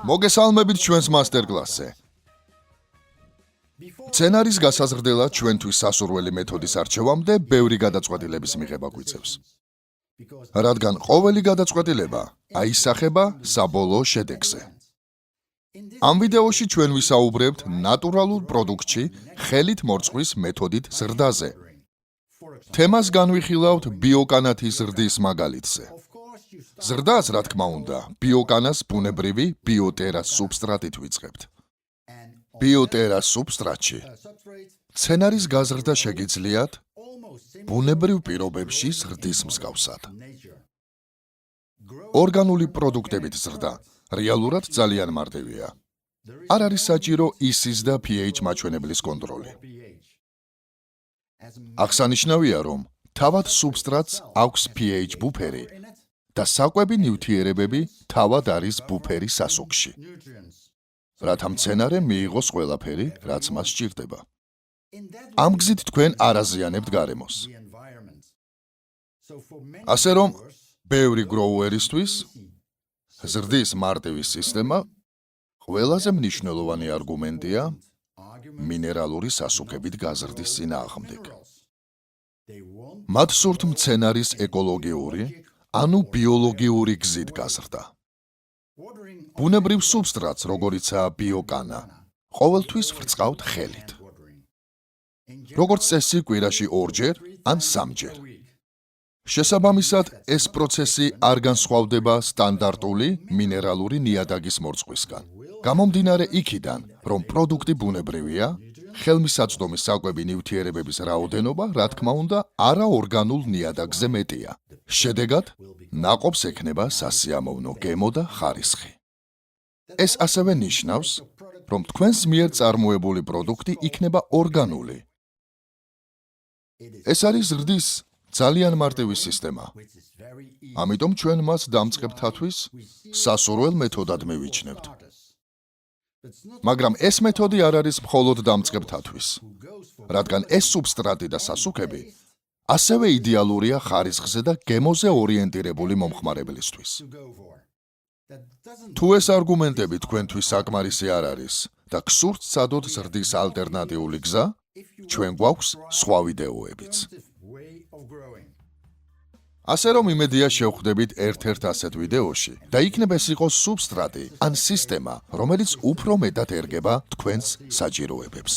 მოგესალმებით ჩვენს მასტერკლასზე. სცენარის გასაზრდელად ჩვენთვის სასურველი მეთოდის არჩევამდე ბევრი გადაწყვეტილების მიღება გვიწევს. რადგან ყოველი გადაწყვეტილება აისახება საბოლოო შედეგზე. ამ ვიდეოში ჩვენ ვისაუბრებთ ნატურალურ პროდუქტში ხელით მორწყვის მეთოდით ზრდაზე. თემას განვიხილავთ ბიოკანათის ზრდის მაგალითზე. ზრდას, რა თქმა უნდა, ბიოკანას ბუნებრივი ბიოტერას სუბსტრატით ვიწყებთ. ბიოტერას სუბსტრატში სცენარის გაზრდა შეგიძლიათ ბუნებრივ პირობებში ზრდის მსგავსად. ორგანული პროდუქტებით ზრდა რეალურად ძალიან მარტივია. არ არის საჭირო ისის და pH მაჩვენებლის კონტროლი. აღსანიშნავია, რომ თავად სუბსტრატს აქვს pH ბუფერი და საკვები ნივთიერებები თავად არის ბუფერის სასუქში. რათა მცენარე მიიღოს ყველაფერი, რაც მას სჭირდება. ამ გზით თქვენ არ აზიანებთ გარემოს. ასე რომ, ბევრი გროუერისთვის ზრდის მარტივი სისტემა ყველაზე მნიშვნელოვანი არგუმენტია მინერალური სასუქებით გაზრდის წინააღმდეგ. მათ სურთ მცენარის ეკოლოგიური, ანუ ბიოლოგიური გზით გაზრდა. ბუნებრივ სუბსტრატს, როგორიცაა ბიოკანა, ყოველთვის ვრწყავთ ხელით. როგორც წესი, კვირაში 2-ჯერ ან 3-ჯერ. შესაბამისად, ეს პროცესი არ განსხვავდება სტანდარტული მინერალური ნიადაგის მორწყვისგან. გამომდინარე იქიდან, რომ პროდუქტი ბუნებრივია, ხელმისაწვდომი საკვები ნივთიერებების რაოდენობა, რა თქმა უნდა, არაორგანულ ნიადაგზე მეტია. შედეგად, ნაყოფს ექნება სასიამოვნო გემო და ხარისხი. ეს ასევე ნიშნავს, რომ თქვენს მიერ წარმოებული პროდუქტი იქნება ორგანული. ეს არის ზრდის ძალიან მარტივი სისტემა. ამიტომ ჩვენ მას დამწყებთათვის სასურველ მეთოდად მივიჩნევთ. მაგრამ ეს მეთოდი არ არის მხოლოდ დამწყებთათვის, რადგან ეს სუბსტრატი და სასუქები ასევე იდეალურია ხარისხზე და გემოზე ორიენტირებული მომხმარებლისთვის. თუ ეს არგუმენტები თქვენთვის საკმარისი არ არის და გსურთ სცადოთ ზრდის ალტერნატიული გზა, ჩვენ გვაქვს სხვა ვიდეოებიც. ასე რომ იმედია შევხვდებით ერთ-ერთ ასეთ ვიდეოში და იქნებ ეს იყოს სუბსტრატი ან სისტემა, რომელიც უფრო მეტად ერგება თქვენს საჭიროებებს.